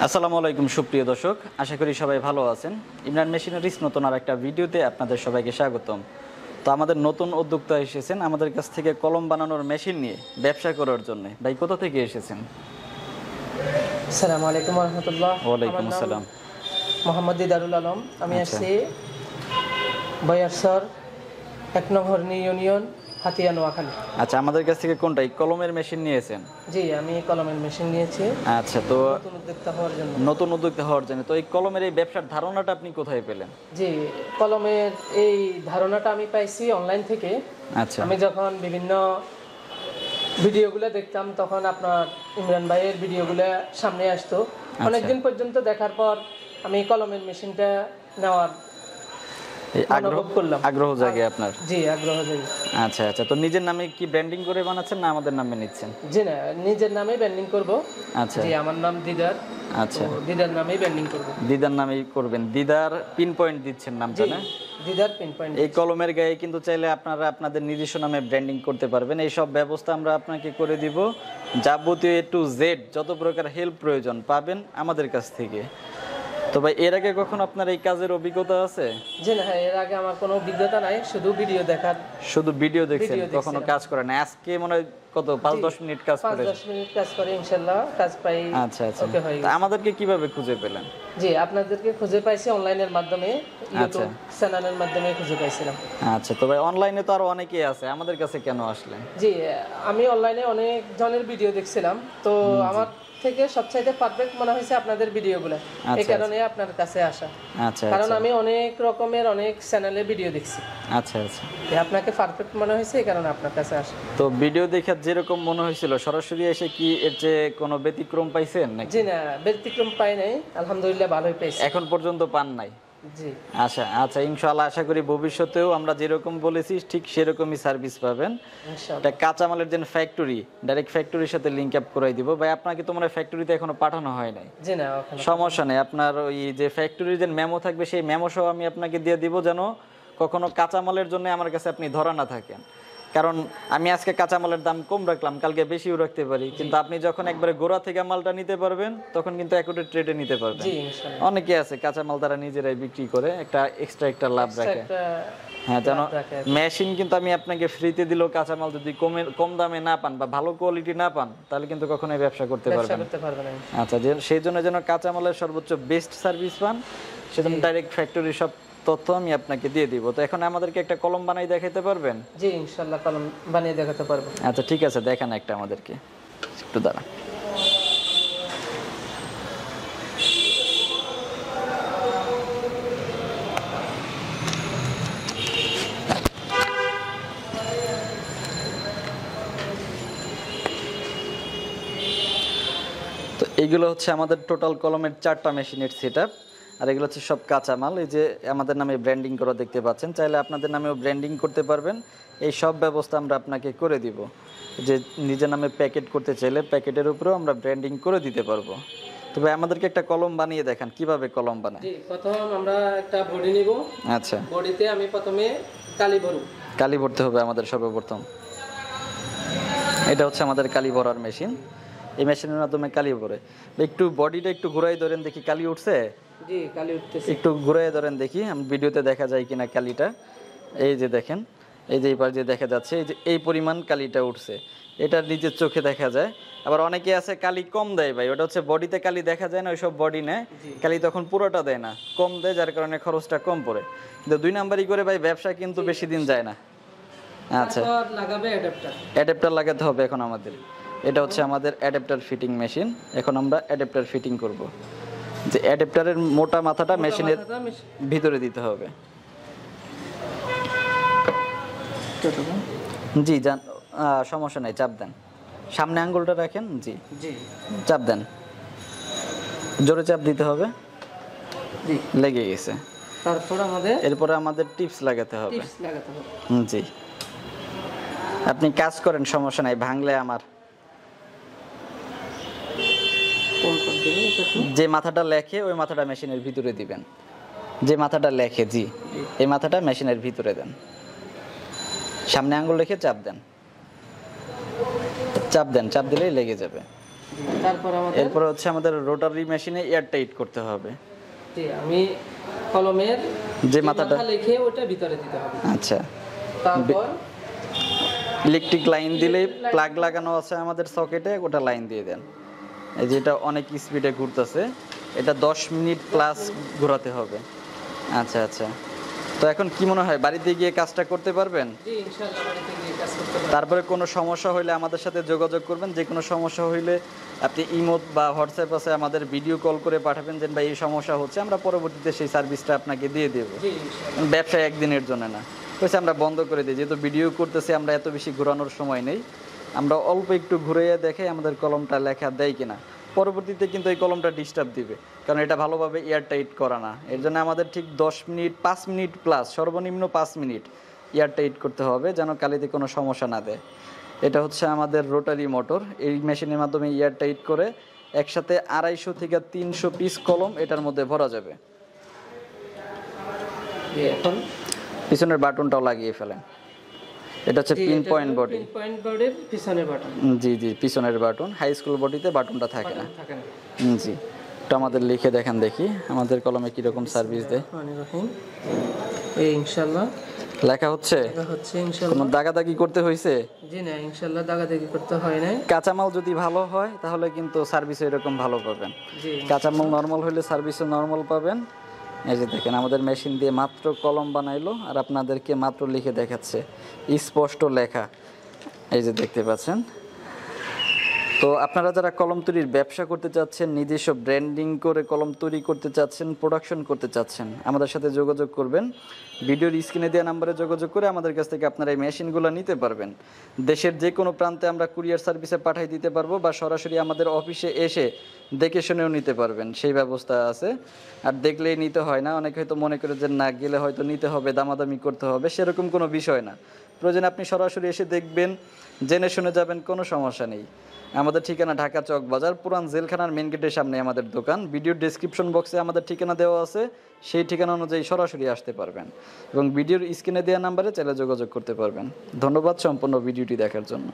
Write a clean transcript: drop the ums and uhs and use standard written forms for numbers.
আসসালামু আলাইকুম সুপ্রিয় দর্শক, আশা করি সবাই ভালো আছেন। ইমরান মেশিনারিজ নতুন আর একটা ভিডিওতে আপনাদের সবাইকে স্বাগতম। তো আমাদের নতুন উদ্যোক্তা এসেছেন আমাদের কাছ থেকে কলম বানানোর মেশিন নিয়ে ব্যবসা করার জন্য। ভাই কোথা থেকে এসেছেন? আসসালামু আলাইকুম ওয়া রাহমাতুল্লাহ। ওয়ালাইকুম আসসালাম। মোহাম্মদ দিদারুল আলম। আমি আসছি বয়ারসর 1 নং হরনি ইউনিয়ন, হাতিয়া, নোয়াখালী। আচ্ছা, আমাদের কাছ থেকে কোনটা কলমের মেশিন নিয়েছেন? জি, আমি কলমের মেশিন নিয়েছি। আচ্ছা, তো নতুন উদ্যোক্তা হওয়ার জন্য। নতুন উদ্যোক্তা হওয়ার জন্য। তো এই কলমের এই ব্যবসার ধারণাটা আপনি কোথায় পেলেন? জি, কলমের এই ধারণাটা আমি পাইছি অনলাইন থেকে। আচ্ছা, আমি যখন বিভিন্ন ভিডিওগুলো দেখতাম তখন আপনার ইমরান ভাইয়ের ভিডিওগুলো সামনে আসতো। অনেকদিন পর্যন্ত দেখার পর আমি কলমের মেশিনটা নেওয়ার আগ্রহ জাগে আপনার? জি, আগ্রহ জাগে। আচ্ছা আচ্ছা, তো নিজের নামে কি ব্র্যান্ডিং করে বানাচ্ছেন না আমাদের নামে নিচ্ছেন? জি না, নিজের নামে ব্র্যান্ডিং করব। আচ্ছা, জি, আমার নাম দিদার। আচ্ছা, দিদার নামেই ব্র্যান্ডিং করব। দিদার নামেই করবেন। দিদার পিন পয়েন্ট দিচ্ছেন নামটা, না? দিদার পিন পয়েন্ট। এই কলমের গায়ে কিন্তু চাইলে আপনারা আপনাদের নিজস্ব নামে ব্র্যান্ডিং করতে পারবেন। এই সব ব্যবস্থা আমরা আপনাকে করে দিব। যাবতীয় A to Z যত প্রকার হেল্প প্রয়োজন পাবেন আমাদের কাছ থেকে। তো ভাই, এর আগে কখন আপনার এই কাজের অভিজ্ঞতা আছে? জি না, এর আগে আমার কোনো অভিজ্ঞতা নাই, শুধু ভিডিও দেখার। শুধু ভিডিও দেখছেন, কখনো কাজ করেন না? আজকে মনে হয় কত 5-10 মিনিট কাজ করে? 5-10 মিনিট কাজ করে ইনশাআল্লাহ কাজ পাই। আচ্ছা আচ্ছা, ওকে হয়ে গেছে। আমাদেরকে কিভাবে খুঁজে পেলেন? জি, আপনাদেরকে খুঁজে পাইছি অনলাইনের মাধ্যমে, ইউটিউব চ্যানেলের মাধ্যমে খুঁজে পাইছিলাম। আচ্ছা, তো ভাই অনলাইনে তো আরো অনেকেই আছে, আমাদের কাছে কেন আসলেন? জি, আমি অনলাইনে অনেক জনের ভিডিও দেখছিলাম, তো আমার থেকে সবচাইতে পারফেক্ট মনে হয়েছে আপনাদের ভিডিওগুলো। এই কারণে আপনার কাছে আসা। আচ্ছা, কারণ আমি অনেক রকমের অনেক চ্যানেলে ভিডিও দেখছি। আচ্ছা আচ্ছা, আপনাকে পারফেক্ট মনে হয়েছে, এই কারণে আপনার কাছে আসা। তো ভিডিও দেখে যেরকম মনে হয়েছিল সরাসরি এসে কি এর চেয়ে কোনো ব্যতিক্রম পাইছেন নাকি? জি না, ব্যতিক্রম পাই নাই, আলহামদুলিল্লাহ ভালোই পেয়েছি। এখন পর্যন্ত পান নাই? জি। আচ্ছা আচ্ছা, ইনশাআল্লাহ আশা করি ভবিষ্যতেও আমরা যেরকম বলেছি ঠিক সেরকমই সার্ভিস পাবেন। ইনশাআল্লাহ। এটা কাঁচামালের যে ফ্যাক্টরি, ডাইরেক্ট ফ্যাক্টরির সাথে লিংক আপ করাই দিব। ভাই, আপনাকে তো মনে হয় ফ্যাক্টরিতে এখনো পাঠানো হয় নাই? জি না, ওখানে সমস্যা নেই, আপনার ওই যে ফ্যাক্টরির যে মেমো থাকবে সেই মেমো সহ আমি আপনাকে দিয়ে দিব, যেন কখনো কাঁচামালের জন্য আমার কাছে আপনি ধরা না থাকেন। কারণ আমি আজকে কাঁচামালের দাম কম রাখলাম, কালকে বেশিও রাখতে পারি, কিন্তু আপনি যখন একবারে গোড়া থেকে মালটা নিতে পারবেন তখন কিন্তু একুরেট রেটে নিতে পারবেন। জি, ইনশাআল্লাহ। অনেকে আছে কাঁচামাল তারা নিজেরাই বিক্রি করে একটা এক্সট্রা লাভ রাখে। হ্যাঁ, যেন মেশিন কিন্তু আমি আপনাকে ফ্রিতে দিলেও কাঁচামাল যদি কম দামে না পান বা ভালো কোয়ালিটি না পান তাহলে কিন্তু কখনোই ব্যবসা করতে পারবেন না। আচ্ছা, সেই জন্য যেন কাঁচামালের সর্বোচ্চ বেস্ট সার্ভিস পান, সেজন্য ডাইরেক্ট ফ্যাক্টরি সব তথ্য আমি আপনাকে দিয়ে দিব। তো এখন আমাদেরকে একটা কলম বানাই দেখাতে পারবেন? জি, ইনশাআল্লাহ কলম বানিয়ে দেখাতে পারবো। আচ্ছা ঠিক আছে, দেখান একটা আমাদেরকে, একটু দাঁড়ান। তো এইগুলো হচ্ছে আমাদের টোটাল কলমের 4টা মেশিনের সেটআপ, আর এগুলো হচ্ছে সব কাঁচামাল। এই যে আমাদের নামে ব্র্যান্ডিং করা দেখতে পাচ্ছেন, চাইলে আপনাদের নামেও ব্র্যান্ডিং করতে পারবেন। এই সব ব্যবস্থা আমরা আপনাকে করে দিব। যে নিজের নামে প্যাকেট করতে চাইলে প্যাকেটের উপরেও আমরা ব্র্যান্ডিং করে দিতে পারবো। তবে আমাদেরকে একটা কলম বানিয়ে দেখান, কিভাবে কলম বানায়? জি, প্রথম আমরা একটা বডি নিব। আচ্ছা, বডিতে আমি প্রথমে কালি ভরব। কালি ভরতে হবে আমাদের সর্বপ্রথম। এটা হচ্ছে আমাদের কালি ভরার মেশিন। এই মেশিনের মাধ্যমে কালি ভরে। একটু বডিটা একটু ঘুরাই ধরেন দেখি, কালি উঠছে? জি, কালি উঠতেছে। একটু ঘুরাই ধরেন দেখি, আমি ভিডিওতে দেখা যায় কিনা কালিটা। এই যে দেখেন, এই যে এইবার যে দেখা যাচ্ছে, এই যে এই পরিমাণ কালিটা উঠছে, এটা নিজের চোখে দেখা যায়। আবার অনেকে আছে কালি কম দেয় ভাই, ওটা হচ্ছে বডিতে কালি দেখা যায় না, ওইসব বডি নেয় কালি, তখন পুরোটা দেয় না, কম দেয়, যার কারণে খরচটা কম পড়ে। কিন্তু 2 নাম্বারই করে ভাই ব্যবসা কিন্তু বেশি দিন যায় না। আচ্ছা, লাগাবে অ্যাডাপ্টার। অ্যাডাপ্টার লাগাতে হবে এখন আমাদের। এটা হচ্ছে আমাদের অ্যাডাপ্টার ফিটিং মেশিন। এখন আমরা অ্যাডাপ্টার ফিটিং করব। যে অ্যাডাপ্টারের মোটা মাথাটা মেশিনের ভিতরে দিতে হবে। জি যান, সমস্যা নাই, চাপ দেন, সামনে আঙ্গুলটা রাখেন। জি জি, চাপ দেন, জোরে চাপ দিতে হবে। জি, লেগে গেছে। এরপরে আমাদের টিপস লাগাতে হবে। জি, আপনি কাজ করেন, সমস্যা নাই, ভাঙলে আমার যে মাথাটা লেখে ওই মাথাটা মেশিনের ভিতরে দিবেন। যে মাথাটা লেখে, জি, এই মাথাটা মেশিনের ভিতরে দেন। সামনে আঙ্গুল রেখে চাপ দেন, চাপ দিলেই লেগে যাবে। তারপর আমাদের এরপরে হচ্ছে আমাদের রোটারি মেশিনে এয়ার টাইট করতে হবে। জি, আমি কলমের যে মাথাটা লিখে ওটা ভিতরে দিতে হবে। আচ্ছা, তারপর ইলেকট্রিক লাইন দিলে প্লাগ লাগানো আছে আমাদের সকেটে, ওটা লাইন দিয়ে দেন। এই যে এটা অনেক স্পিডে ঘুরতেছে, এটা 10 মিনিট প্লাস ঘোরাতে হবে। আচ্ছা আচ্ছা, তো এখন কি মনে হয় বাড়িতে গিয়ে কাজটা করতে পারবেন? জি ইনশাআল্লাহ বাড়িতে গিয়ে কাজ করতে পারবো। তারপরে কোনো সমস্যা হইলে আমাদের সাথে যোগাযোগ করবেন। যে কোনো সমস্যা হইলে আপনি ইমো বা হোয়াটসঅ্যাপ আছে আমাদের ভিডিও কল করে পাঠাবেন যে ভাই এই সমস্যা হচ্ছে, আমরা পরবর্তীতে সেই সার্ভিসটা আপনাকে দিয়ে দেবো। জি ইনশাআল্লাহ। ব্যবসা একদিনের জন্য না, হয়েছে আমরা বন্ধ করে দিই, যেহেতু ভিডিও করতেছি আমরা এত বেশি ঘোরানোর সময় নেই, আমরা অল্প একটু ঘুরিয়ে দেখে আমাদের কলমটা লেখা দেয় কিনা। পরবর্তীতে কিন্তু এই কলমটা ডিস্টার্ব দিবে, কারণ এটা ভালোভাবে এয়ার টাইট করা না। এর জন্য আমাদের ঠিক 10 মিনিট 5 মিনিট প্লাস, সর্বনিম্ন 5 মিনিট এয়ার টাইট করতে হবে যেন কালিতে কোনো সমস্যা না দেয়। এটা হচ্ছে আমাদের রোটারি মোটর। এই মেশিনের মাধ্যমে এয়ার টাইট করে একসাথে 250 থেকে 300 পিস কলম এটার মধ্যে ভরা যাবে। এখন পিছনের বাটনটাও লাগিয়ে ফেলেন। এটা হচ্ছে pin point body. Pin point বডির পিছনের বাটন। জি জি, পিছনের বাটন। হাই স্কুল বডিতে বাটনটা থাকে না। থাকে না। জি, এটা আমাদের লিখে দেখেন দেখি আমাদের কলমে কিরকম সার্ভিস দেয়। এই ইনশাআল্লাহ লেখা হচ্ছে, এটা হচ্ছে ইনশাআল্লাহ। কোনো দাগাদাগি করতে হয়েছে? জি না, ইনশাআল্লাহ দাগাদাগি করতে হয় না। কাঁচামাল যদি ভালো হয় তাহলে কিন্তু সার্ভিস এরকম ভালো পাবেন। জি, কাঁচামাল নর্মাল হলে সার্ভিসও নর্মাল পাবেন। এই যে দেখেন আমাদের মেশিন দিয়ে মাত্র কলম বানাইলো আর আপনাদেরকে মাত্র লিখে দেখাচ্ছে, স্পষ্ট লেখা, এই যে দেখতে পাচ্ছেন। তো আপনারা যারা কলম তৈরির ব্যবসা করতে চাচ্ছেন, নিজস্ব ব্র্যান্ডিং করে কলম তৈরি করতে চাচ্ছেন, প্রোডাকশন করতে চাচ্ছেন, আমাদের সাথে যোগাযোগ করবেন। ভিডিওর স্ক্রিনে দেওয়া নাম্বারে যোগাযোগ করে আমাদের কাছ থেকে আপনারা এই মেশিনগুলো নিতে পারবেন। দেশের যে কোনো প্রান্তে আমরা কুরিয়ার সার্ভিসে পাঠিয়ে দিতে পারবো, বা সরাসরি আমাদের অফিসে এসে দেখে শুনেও নিতে পারবেন, সেই ব্যবস্থা আছে। আর দেখলেই নিতে হয় না, অনেকে হয়তো মনে করে যে না গেলে হয়তো নিতে হবে, দামাদামি করতে হবে, সেরকম কোনো বিষয় না। প্রয়োজনে আপনি সরাসরি এসে দেখবেন, জেনে শুনে যাবেন, কোনো সমস্যা নেই। আমাদের ঠিকানা ঢাকা চক বাজার, পুরান জেলখানার মেন গেটের সামনে আমাদের দোকান। ভিডিওর ডেসক্রিপশন বক্সে আমাদের ঠিকানা দেওয়া আছে, সেই ঠিকানা অনুযায়ী সরাসরি আসতে পারবেন এবং ভিডিওর স্ক্রিনে দেওয়া নাম্বারে চাইলে যোগাযোগ করতে পারবেন। ধন্যবাদ সম্পূর্ণ ভিডিওটি দেখার জন্য।